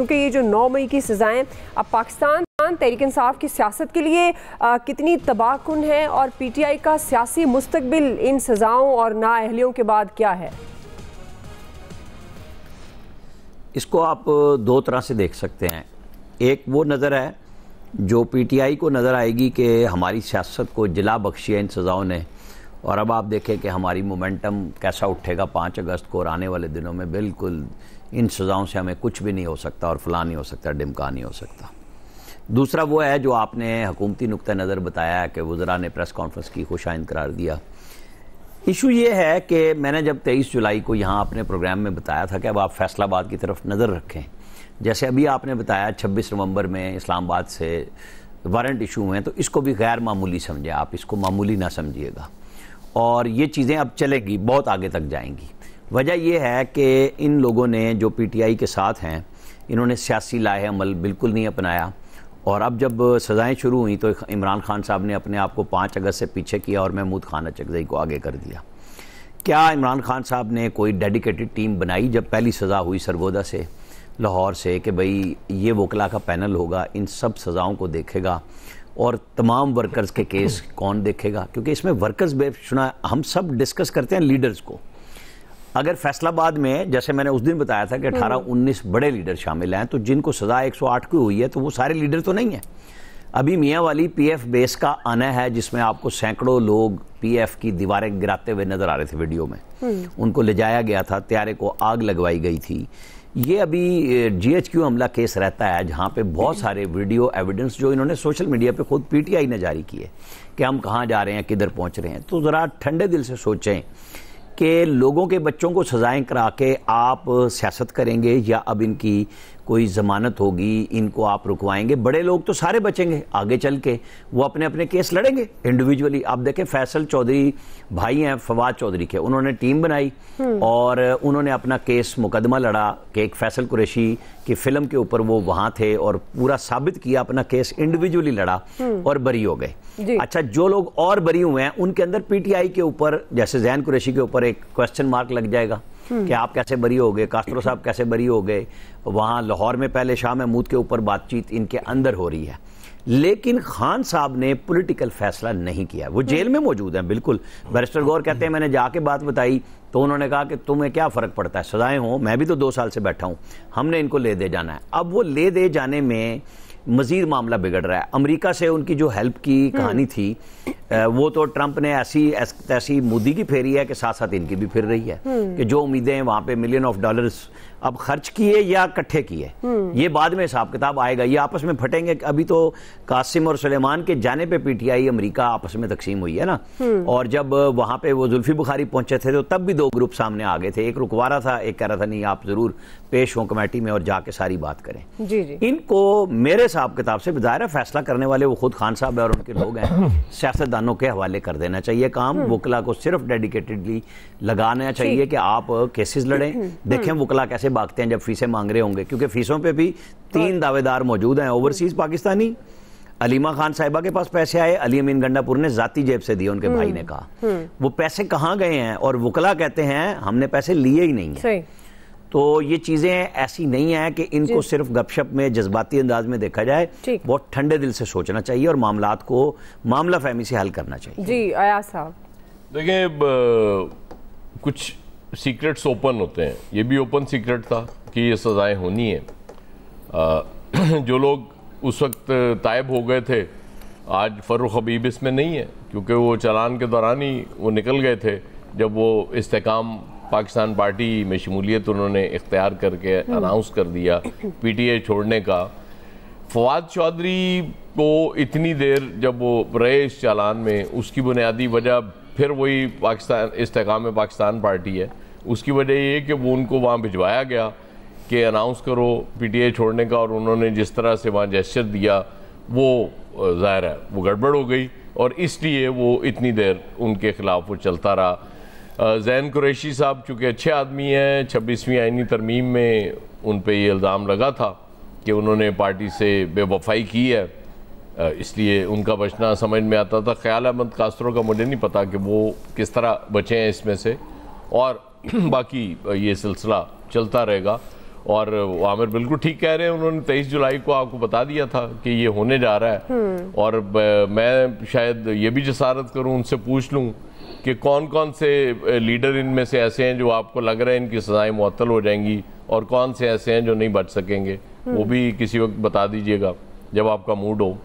क्योंकि ये जो 9 मई की सज़ाएं अब पाकिस्तान तहरीक इंसाफ की सियासत के लिए कितनी तबाहकुन है और पीटीआई का सियासी मुस्तकबिल इन सज़ाओं और नाअहलियों के बाद क्या है? इसको आप दो तरह से देख सकते हैं। एक वो नज़र है जो पीटीआई को नज़र आएगी कि हमारी सियासत को जिला बख्शी है इन सज़ाओं ने, और अब आप देखें कि हमारी मोमेंटम कैसा उठेगा 5 अगस्त को और आने वाले दिनों में बिल्कुल इन सज़ाओं से हमें कुछ भी नहीं हो सकता और फलां नहीं हो सकता, डिमका नहीं हो सकता। दूसरा वो है जो आपने हुकूमती नुक्ता नज़र बताया है कि वज़रा ने प्रेस कॉन्फ्रेंस की खुशाइंद करार दिया। इशू ये है कि मैंने जब 23 जुलाई को यहाँ अपने प्रोग्राम में बताया था कि अब आप फैसलाबाद की तरफ नज़र रखें, जैसे अभी आपने बताया 26 नवंबर में इस्लामाबाद से वारंट इशू हुए हैं, तो इसको भी गैर मामूली समझें, आप इसको मामूली ना समझिएगा। और ये चीज़ें अब चलेगी, बहुत आगे तक जाएंगी। वजह यह है कि इन लोगों ने जो पीटीआई के साथ हैं, इन्होंने सियासी लाहे अमल बिल्कुल नहीं अपनाया, और अब जब सज़ाएं शुरू हुई तो इमरान खान साहब ने अपने आप को 5 अगस्त से पीछे किया और महमूद खान अचकज़ई को आगे कर दिया। क्या इमरान खान साहब ने कोई डेडिकेटेड टीम बनाई जब पहली सज़ा हुई सरगोदा से, लाहौर से, कि भाई ये वकला का पैनल होगा, इन सब सज़ाओं को देखेगा और तमाम वर्कर्स के केस कौन देखेगा? क्योंकि इसमें वर्कर्स बेशुमार, हम सब डिस्कस करते हैं लीडर्स को। अगर फैसलाबाद में जैसे मैंने उस दिन बताया था कि 18-19 बड़े लीडर शामिल हैं, तो जिनको सज़ा 108 की हुई है तो वो सारे लीडर तो नहीं हैं। अभी मियाँ वाली पीएफ बेस का आना है जिसमें आपको सैकड़ों लोग पीएफ की दीवारें गिराते हुए नजर आ रहे थे वीडियो में। उनको ले जाया गया था, त्यारे को आग लगवाई गई थी। ये अभी जीएचक्यू हमला केस रहता है जहाँ पे बहुत सारे वीडियो एविडेंस जो इन्होंने सोशल मीडिया पे खुद पीटीआई ने जारी किए कि हम कहाँ जा रहे हैं, किधर पहुँच रहे हैं। तो ज़रा ठंडे दिल से सोचें कि लोगों के बच्चों को सजाएं करा के आप सियासत करेंगे या अब इनकी कोई ज़मानत होगी, इनको आप रुकवाएंगे। बड़े लोग तो सारे बचेंगे, आगे चल के वो अपने अपने केस लड़ेंगे इंडिविजुअली। आप देखें फैसल चौधरी भाई हैं फवाद चौधरी के, उन्होंने टीम बनाई और उन्होंने अपना केस मुकदमा लड़ा कि एक फैसल कुरैशी की फिल्म के ऊपर वो वहाँ थे और पूरा साबित किया, अपना केस इंडिविजुअली लड़ा और बरी हो गए। अच्छा, जो लोग और बरी हुए हैं उनके अंदर पीटीआई के ऊपर, जैसे जैन कुरैशी के ऊपर एक क्वेश्चन मार्क लग जाएगा कि आप कैसे बरी हो गए, कास्त्रो साहब कैसे बरी हो गए। वहाँ लाहौर में पहले शाह महमूद के ऊपर बातचीत इनके अंदर हो रही है, लेकिन खान साहब ने पॉलिटिकल फैसला नहीं किया। वो जेल में मौजूद हैं, बिल्कुल। बैरिस्टर गौर कहते हैं मैंने जाके बात बताई तो उन्होंने कहा कि तुम्हें क्या फ़र्क पड़ता है, सजाएं हो, मैं भी तो 2 साल से बैठा हूँ, हमने इनको ले दे जाना है। अब वो ले दे जाने में मजीद मामला बिगड़ रहा है। अमेरिका से उनकी जो हेल्प की कहानी थी वो तो ट्रंप ने ऐसी मोदी की फेरी है कि साथ साथ इनकी भी फिर रही है कि जो उम्मीदें वहाँ पे $मिलियन अब खर्च किए या इकट्ठे किए, ये बाद में हिसाब किताब आएगा, ये आपस में फटेंगे। अभी तो कासिम और सुलेमान के जाने पे पीटीआई अमेरिका आपस में तकसीम हुई है ना, और जब वहाँ पे वो जुल्फी बुखारी पहुंचे थे तो तब भी 2 ग्रुप सामने आ गए थे। एक रुकवा रहा था, एक कह रहा था नहीं आप जरूर पेश हों कमेटी में और जाके सारी बात करें। इनको मेरे हिसाब किताब से ज़ाहिर फैसला करने वाले वो खुद खान साहब है और उनके लोग हैं, सियासतदानों के हवाले कर देना चाहिए काम। वकला को सिर्फ डेडिकेटेडली लगाना चाहिए कि आप केसेस लड़ें। देखें वकला कैसे भागते हैं जब फीसें मांग रहे होंगे, क्योंकि फीसों पे भी 3 दावेदार मौजूद हैं ओवरसीज पाकिस्तानी। अलीमा खान साहिबा के पास पैसे आए, अली अमीन गंडापुर ने जाती जेब से दिए, उनके भाई ने कहा। वो पैसे कहाँ गए हैं? और वकला कहते हैं हमने पैसे लिए ही नहीं है। तो ये चीज़ें ऐसी नहीं है कि इनको सिर्फ गपशप में जज्बाती अंदाज में देखा जाए, बहुत ठंडे दिल से सोचना चाहिए और मामलात को मामला फहमी से हल करना चाहिए। जी अयाज साहब, देखिए कुछ सीक्रेट्स ओपन होते हैं, ये भी ओपन सीक्रेट था कि ये सज़ाएं होनी है। जो लोग उस वक्त तायब हो गए थे, आज फर्रुख हबीब इसमें नहीं है, क्योंकि वो चालान के दौरान ही वो निकल गए थे जब वो इस्तेकाम पाकिस्तान पार्टी में शमूलियत उन्होंने इख्तियार करके अनाउंस कर दिया पीटीआई छोड़ने का। फवाद चौधरी को इतनी देर जब वो रहे इस चालान में, उसकी बुनियादी वजह फिर वही पाकिस्तान इस्तेकाम पाकिस्तान पार्टी है। उसकी वजह ये कि वो उनको वहाँ भिजवाया गया कि अनाउंस करो पीटीआई छोड़ने का, और उन्होंने जिस तरह से वहाँ जेस्चर दिया वो ज़ाहिर है वो गड़बड़ हो गई, और इसलिए वो इतनी देर उनके खिलाफ वो चलता रहा। जैन कुरैशी साहब चूँकि अच्छे आदमी हैं, 26वीं आईनी तरमीम में उन पर ये इल्ज़ाम लगा था कि उन्होंने पार्टी से बेवफाई की है, इसलिए उनका बचना समझ में आता था। ख्याल अहमद कास्त्रो का मुझे नहीं पता कि वो किस तरह बचे हैं इसमें से, और बाकी ये सिलसिला चलता रहेगा। और आमिर बिल्कुल ठीक कह रहे हैं, उन्होंने 23 जुलाई को आपको बता दिया था कि ये होने जा रहा है। और मैं शायद ये भी जसारत करूं, उनसे पूछ लूं कि कौन कौन से लीडर इनमें से ऐसे हैं जो आपको लग रहा है इनकी सजाएं मुअत्तल हो जाएंगी और कौन से ऐसे हैं जो नहीं बच सकेंगे, वो भी किसी वक्त बता दीजिएगा जब आपका मूड हो।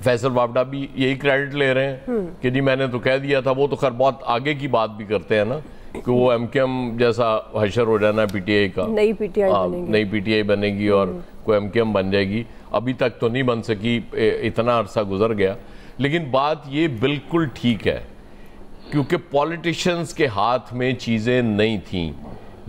फैसल वावडा भी यही क्रेडिट ले रहे हैं कि जी मैंने तो कह दिया था। वो तो खैर बहुत आगे की बात भी करते हैं ना कि वो एमकेएम जैसा हशर हो जाना है पीटीआई का, नई पीटीआई बनेगी और कोई एमकेएम बन जाएगी। अभी तक तो नहीं बन सकी, इतना अरसा गुजर गया। लेकिन बात ये बिल्कुल ठीक है क्योंकि पॉलिटिशियंस के हाथ में चीज़ें नहीं थीं।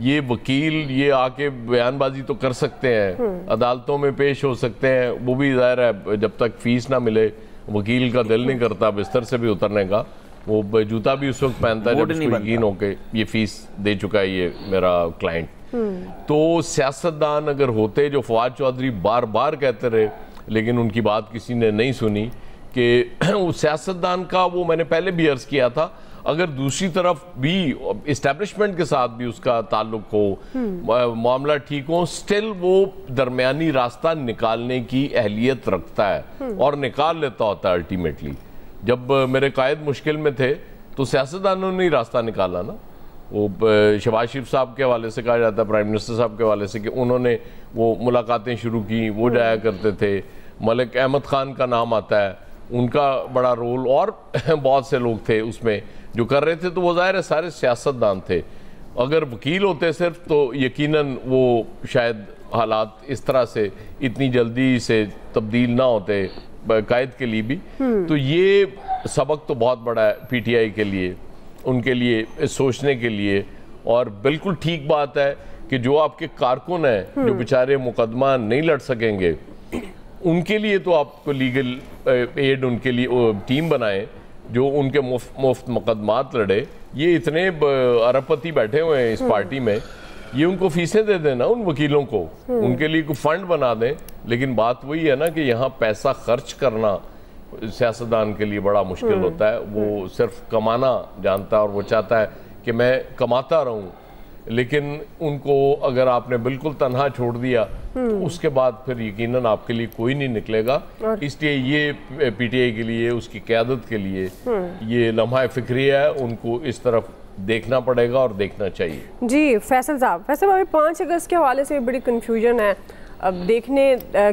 ये वकील ये आके बयानबाजी तो कर सकते हैं, अदालतों में पेश हो सकते हैं, वो भी ज़ाहिर है जब तक फीस ना मिले वकील का दिल नहीं करता बिस्तर से भी उतरने का। वो जूता भी उस वक्त पहनता है जब उसको यकीन हो के ये फीस दे चुका है ये मेरा क्लाइंट। तो सियासतदान अगर होते जो फवाद चौधरी बार बार कहते रहे लेकिन उनकी बात किसी ने नहीं सुनी कि उस सियासतदान का, वो मैंने पहले भी अर्ज किया था, अगर दूसरी तरफ भी इस्टेब्लिशमेंट के साथ भी उसका ताल्लुक हो, मामला ठीक हो, स्टिल वो दरमियानी रास्ता निकालने की अहलियत रखता है और निकाल लेता होता है अल्टीमेटली। जब मेरे कायद मुश्किल में थे तो सियासतदानों ने ही रास्ता निकाला ना। वो शहबाज शरीफ साहब के हवाले से कहा जाता है, प्राइम मिनिस्टर साहब के हवाले से, कि उन्होंने वो मुलाकातें शुरू की, वो जाया करते थे। मलिक अहमद खान का नाम आता है, उनका बड़ा रोल, और बहुत से लोग थे उसमें जो कर रहे थे। तो वो ज़ाहिर है सारे सियासतदान थे। अगर वकील होते सिर्फ तो यकीनन वो शायद हालात इस तरह से इतनी जल्दी से तब्दील ना होते कायद के लिए भी। तो ये सबक तो बहुत बड़ा है पीटीआई के लिए, उनके लिए सोचने के लिए। और बिल्कुल ठीक बात है कि जो आपके कारकुन हैं जो बेचारे मुकदमा नहीं लड़ सकेंगे, उनके लिए तो आपको लीगल एड, उनके लिए टीम बनाए जो उनके मुफ्त मुकदमात लड़े। ये इतने अरबपति बैठे हुए हैं इस पार्टी में, ये उनको फीसें दे देना उन वकीलों को, उनके लिए कोई फंड बना दें। लेकिन बात वही है ना कि यहाँ पैसा खर्च करना सियासतदान के लिए बड़ा मुश्किल होता है। वो सिर्फ कमाना जानता है और वो चाहता है कि मैं कमाता रहूं। लेकिन उनको अगर आपने बिल्कुल तन्हा छोड़ दिया तो उसके बाद फिर यकीनन आपके लिए कोई नहीं निकलेगा। इसलिए ये पीटीआई के लिए, उसकी क़यादत के लिए ये लम्हा फ़िक्रिया है, उनको इस तरफ देखना पड़ेगा और देखना चाहिए। जी फैसल साहब, 5 अगस्त के हवाले से बड़ी कन्फ्यूजन है। अब देखने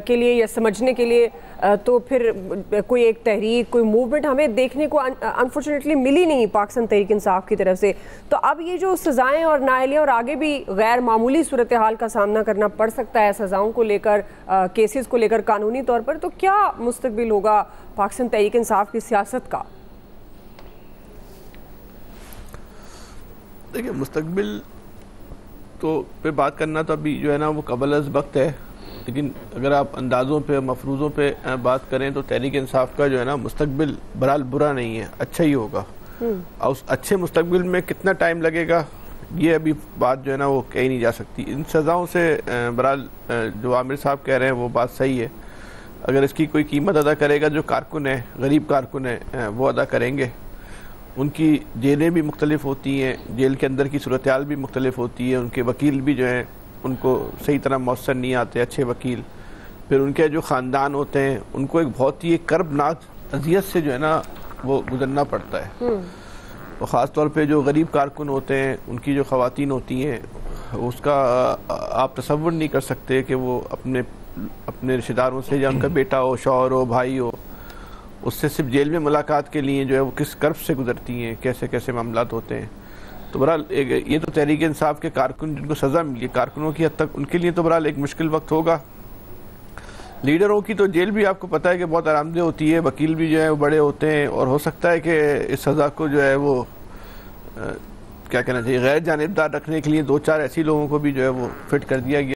के लिए या समझने के लिए तो फिर कोई एक तहरीक, कोई मूवमेंट हमें देखने को अनफॉर्चुनेटली मिली नहीं पाकिस्तान तहरीक इंसाफ की तरफ से। तो अब ये जो सज़ाएं और नाअहलियाँ और आगे भी गैर मामूली सूरत हाल का सामना करना पड़ सकता है सज़ाओं को लेकर, केसेस को लेकर कानूनी तौर पर, तो क्या मुस्तकबिल होगा पाकिस्तान तहरीक इंसाफ की सियासत का? देखिए, मुस्तकबिल तो पे बात करना तो अभी जो है ना वो कबल अज़ वक्त है। लेकिन अगर आप अंदाज़ों पे, मफरूज़ों पे बात करें तो तहरीक इंसाफ का जो है ना मुस्तकबिल बहरहाल बुरा नहीं है, अच्छा ही होगा। और उस अच्छे मुस्तकबिल में कितना टाइम लगेगा ये अभी बात जो है ना वो कही नहीं जा सकती। इन सज़ाओं से बहरहाल जो आमिर साहब कह रहे हैं वो बात सही है। अगर इसकी कोई कीमत अदा करेगा जो कारकुन है, गरीब कारकुन है, वो अदा करेंगे। उनकी जेलें भी मुख्तलिफ होती हैं, जेल के अंदर की सूरत हाल भी मुख्तलिफ होती है। उनके वकील भी जो हैं उनको सही तरह मौसर नहीं आते अच्छे वकील। फिर उनके जो ख़ानदान होते हैं उनको एक बहुत ही कर्बनाक अजियत से जो है ना वो गुजरना पड़ता है। तो ख़ास तौर पे जो गरीब कारकुन होते हैं, उनकी जो ख़वातीन होती हैं, उसका आप तसव्वुर नहीं कर सकते कि वो अपने रिश्तेदारों से, या उनका बेटा हो, शौहर हो, भाई हो, उससे सिर्फ जेल में मुलाकात के लिए जो है वो किस कर्ब से गुजरती हैं, कैसे कैसे मामलात होते हैं। तो बहरहाल ये तो तहरीक इंसाफ के कारकुन जिनको सज़ा मिली, कारकुनों की हद तक उनके लिए तो बहरहाल एक मुश्किल वक्त होगा। लीडरों की तो जेल भी आपको पता है कि बहुत आरामदेह होती है, वकील भी जो है वो बड़े होते हैं, और हो सकता है कि इस सज़ा को जो है वो क्या कहना चाहिए, गैर जानिबदार रखने के लिए 2-4 ऐसी लोगों को भी जो है वो फिट कर दिया गया।